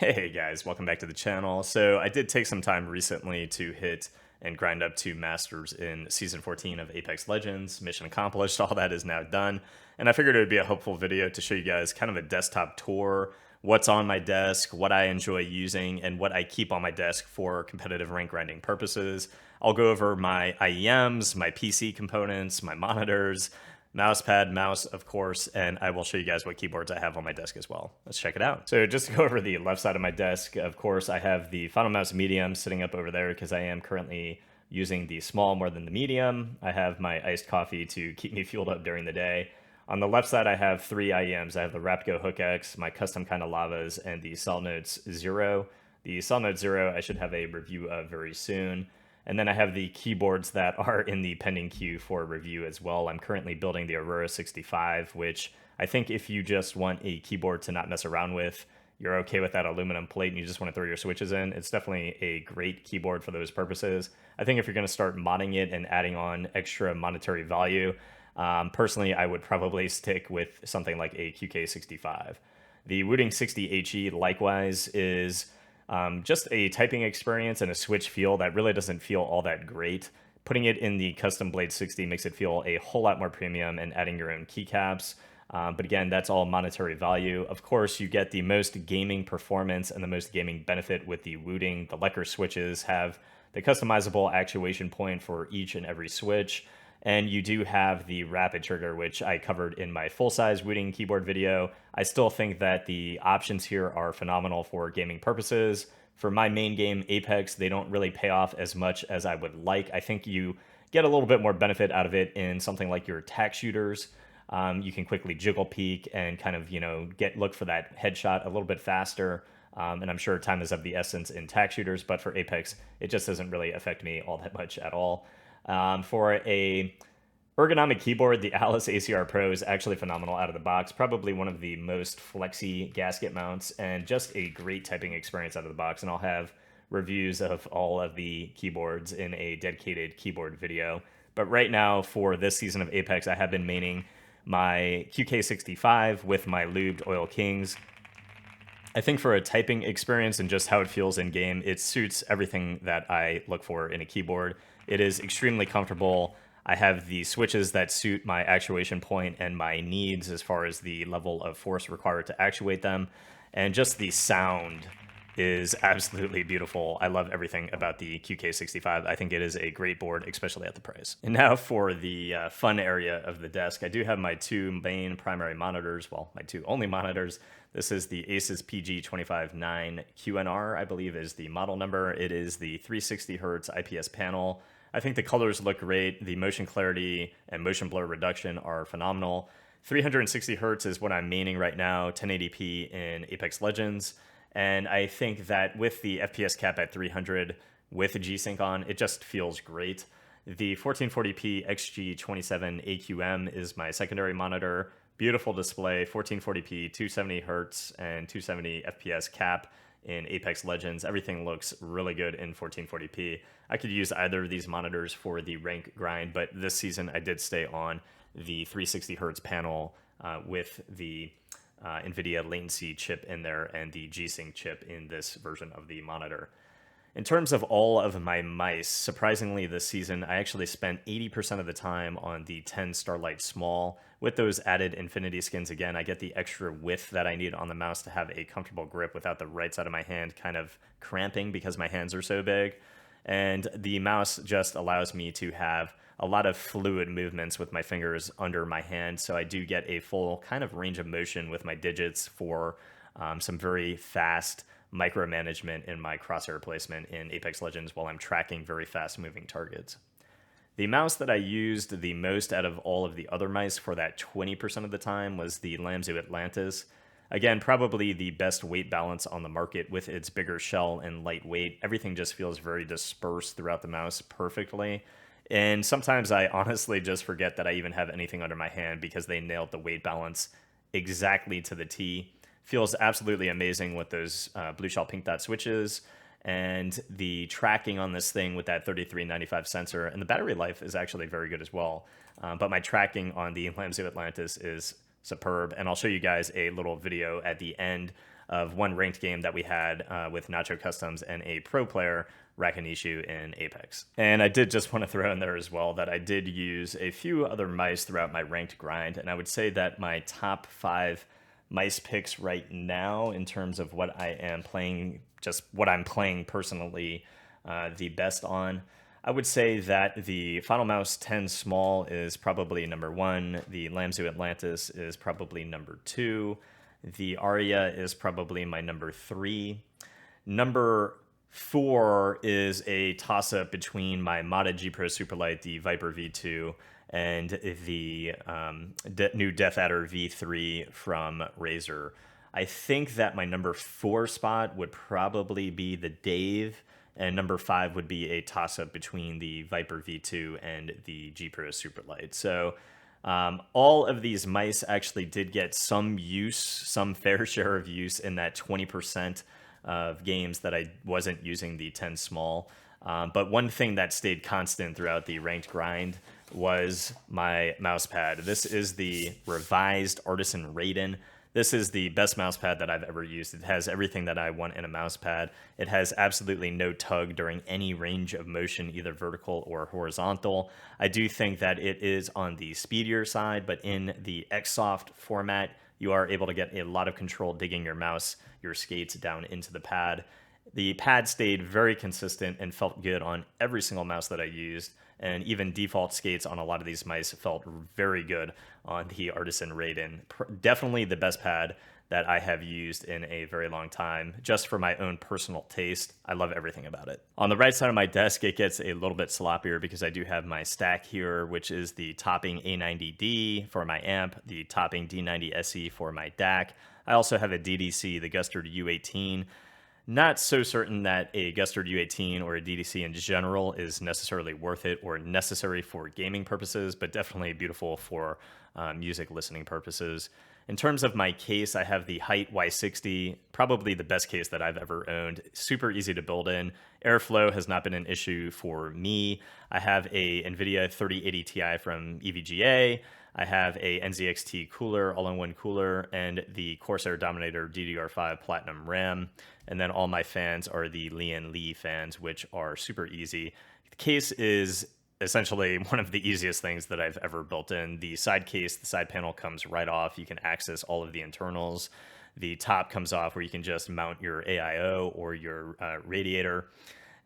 Hey guys, welcome back to the channel. So I did take some time recently to hit and grind up to Masters in Season 14 of Apex Legends. Mission accomplished, all that is now done. And I figured it would be a helpful video to show you guys kind of a desktop tour, what's on my desk, what I enjoy using, and what I keep on my desk for competitive rank grinding purposes. I'll go over my IEMs, my PC components, my monitors, mousepad, mouse, of course, and I will show you guys what keyboards I have on my desk as well. Let's check it out. So just to go over the left side of my desk, of course, I have the Final Mouse Medium sitting up over there because I am currently using the small more than the medium. I have my iced coffee to keep me fueled up during the day. On the left side, I have three IEMs. I have the Rapco Hook X, my custom kind of lavas, and the Cell Notes Zero. The Cell Note Zero I should have a review of very soon. And then I have the keyboards that are in the pending queue for review as well. I'm currently building the Aurora 65, which I think if you just want a keyboard to not mess around with, you're okay with that aluminum plate and you just want to throw your switches in, it's definitely a great keyboard for those purposes. I think if you're going to start modding it and adding on extra monetary value, personally, I would probably stick with something like a QK65. The Wooting 60 HE likewise is just a typing experience and a switch feel that really doesn't feel all that great. Putting it in the Custom Blade 60 makes it feel a whole lot more premium and adding your own keycaps. But again, that's all monetary value. Of course, you get the most gaming performance and the most gaming benefit with the Wooting. The Lecker switches have the customizable actuation point for each and every switch. And you do have the rapid trigger, which I covered in my full-size Wooting keyboard video. I still think that the options here are phenomenal for gaming purposes. For my main game, Apex, they don't really pay off as much as I would like. I think you get a little bit more benefit out of it in something like your tack shooters. You can quickly jiggle peek and kind of, look for that headshot a little bit faster. And I'm sure time is of the essence in tack shooters, but for Apex, it just doesn't really affect me all that much at all. For a ergonomic keyboard, the Alice ACR Pro is actually phenomenal out of the box. Probably one of the most flexy gasket mounts and just a great typing experience out of the box. And I'll have reviews of all of the keyboards in a dedicated keyboard video. But right now, for this season of Apex, I have been maining my QK65 with my lubed Oil Kings. I think for a typing experience and just how it feels in game, it suits everything that I look for in a keyboard. It is extremely comfortable. I have the switches that suit my actuation point and my needs as far as the level of force required to actuate them. And just the sound is absolutely beautiful. I love everything about the QK65. I think it is a great board, especially at the price. And now for the fun area of the desk. I do have my two main primary monitors, well, my two only monitors. This is the Asus PG259 QNR, I believe is the model number. It is the 360 Hz IPS panel. I think the colors look great. The motion clarity and motion blur reduction are phenomenal. 360 Hz is what I'm maining right now, 1080p in Apex Legends. And I think that with the FPS cap at 300 with G-Sync on, it just feels great. The 1440p XG27 AQM is my secondary monitor. Beautiful display, 1440p, 270 Hz, and 270 FPS cap in Apex Legends. Everything looks really good in 1440p. I could use either of these monitors for the rank grind, but this season I did stay on the 360 Hz panel with the NVIDIA latency chip in there and the G-Sync chip in this version of the monitor. In terms of all of my mice, surprisingly this season, I actually spent 80% of the time on the 10 Starlight Small. With those added Infinity skins, again, I get the extra width that I need on the mouse to have a comfortable grip without the right side of my hand kind of cramping because my hands are so big. And the mouse just allows me to have a lot of fluid movements with my fingers under my hand, so I do get a full kind of range of motion with my digits for some very fast micromanagement in my crosshair placement in Apex Legends while I'm tracking very fast moving targets. The mouse that I used the most out of all of the other mice for that 20% of the time was the Lamzu Atlantis. Again, probably the best weight balance on the market with its bigger shell and light weight. Everything just feels very dispersed throughout the mouse perfectly. And sometimes I honestly just forget that I even have anything under my hand because they nailed the weight balance exactly to the T. Feels absolutely amazing with those blue shell pink dot switches and the tracking on this thing with that 3395 sensor. And the battery life is actually very good as well. But my tracking on the Lamzu Atlantis is superb. And I'll show you guys a little video at the end of one ranked game that we had with Nacho Customs and a pro player, Rakkanishu, in Apex. And I did just want to throw in there as well that I did use a few other mice throughout my ranked grind, and I would say that my top 5 mice picks right now in terms of what I am playing, just what I'm playing personally the best on, I would say that the Final Mouse 10 Small is probably number 1, the Lamzu Atlantis is probably number 2, the Aria is probably my number 3. Number 4 is a toss-up between my modded G Pro Superlight, the Viper V2, and the new Death Adder V3 from Razer. I think that my number 4 spot would probably be the Dave, and number 5 would be a toss-up between the Viper V2 and the G Pro Superlight. So all of these mice actually did get some use, some fair share of use in that 20% of games that I wasn't using the 10 Small. But one thing that stayed constant throughout the ranked grind was my mousepad. This is the revised Artisan Raiden. This is the best mousepad that I've ever used. It has everything that I want in a mousepad. It has absolutely no tug during any range of motion, either vertical or horizontal. I do think that it is on the speedier side, but in the XSoft format, you are able to get a lot of control digging your mouse, your skates down into the pad. The pad stayed very consistent and felt good on every single mouse that I used, and even default skates on a lot of these mice felt very good on the Artisan Raiden. Definitely the best pad that I have used in a very long time, just for my own personal taste. I love everything about it. On the right side of my desk, it gets a little bit sloppier because I do have my stack here, which is the topping A90D for my amp, the topping D90 SE for my DAC. I also have a DDC, the Gustard U18. Not so certain that a Gustard U18 or a DDC in general is necessarily worth it or necessary for gaming purposes, but definitely beautiful for music listening purposes. In terms of my case, I have the Height Y60, probably the best case that I've ever owned. Super easy to build in. Airflow has not been an issue for me. I have a NVIDIA 3080 Ti from EVGA. I have a NZXT cooler, all-in-one cooler, and the Corsair Dominator DDR5 Platinum RAM. And then all my fans are the Lian Li fans, which are super easy. The case is essentially one of the easiest things that I've ever built in. The side case, the side panel comes right off. You can access all of the internals. The top comes off where you can just mount your AIO or your radiator.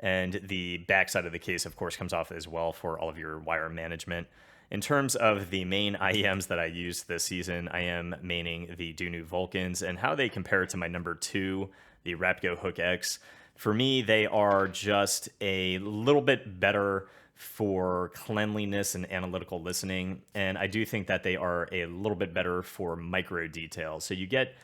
And the back side of the case, of course, comes off as well for all of your wire management. In terms of the main IEMs that I used this season, I am maining the Dunu Vulcans, and how they compare to my number 2, the Rapco Hook X. For me, they are just a little bit better for cleanliness and analytical listening, and I do think that they are a little bit better for micro detail. So you get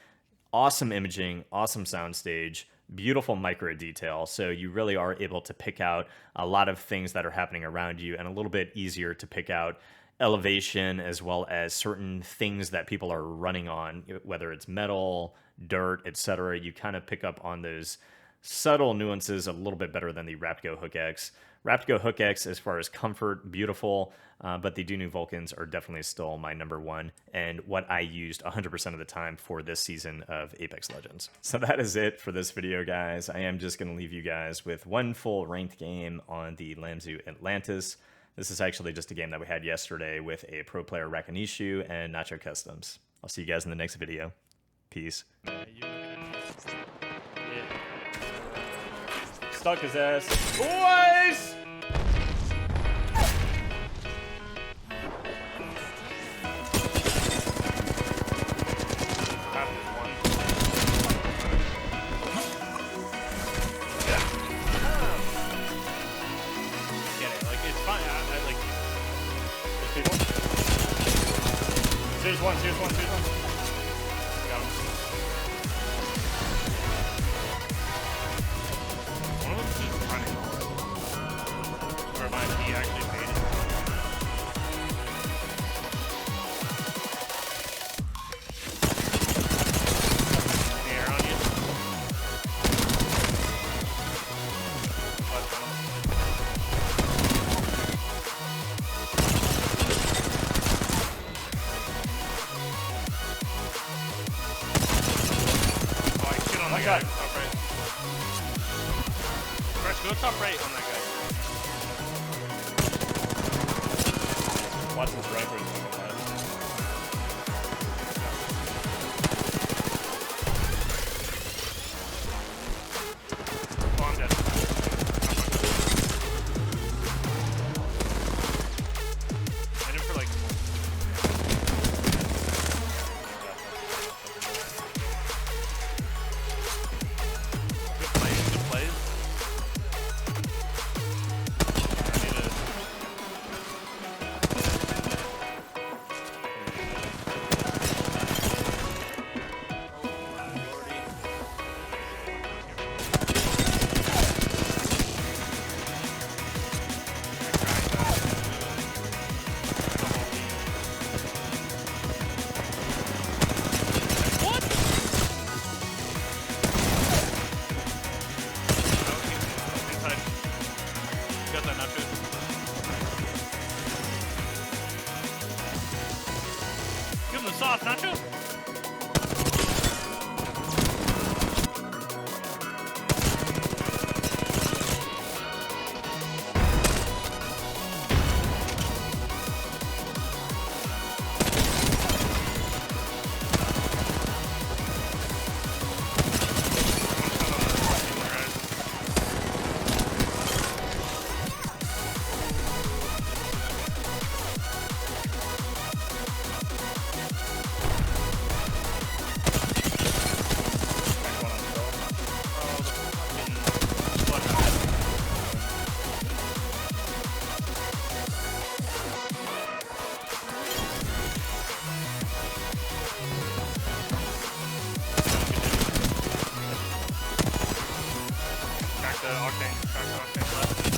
awesome imaging, awesome soundstage, beautiful micro detail, so you really are able to pick out a lot of things that are happening around you, and a little bit easier to pick out elevation as well as certain things that people are running on, whether it's metal, dirt, etc. You kind of pick up on those subtle nuances a little bit better than the Rapco Hook X. Rapco Hook X, as far as comfort, beautiful, but the Dunu Vulcans are definitely still my number 1 and what I used 100% of the time for this season of Apex Legends. So that is it for this video, guys. I am just going to leave you guys with one full ranked game on the Lamzu Atlantis. This is actually just a game that we had yesterday with a pro player, Rakkanishu, and Nacho Customs. I'll see you guys in the next video. Peace. Stuck his ass. Boys! Here's one. Got him. One of them keeps running. Or mine, he actually made it. Any air on you? Go top right on that guy. Watch this right where he's Oh, I'm dead. I did for like. Good plays, good plays. I need to. Give him the sauce, Nacho. Crack the octane left.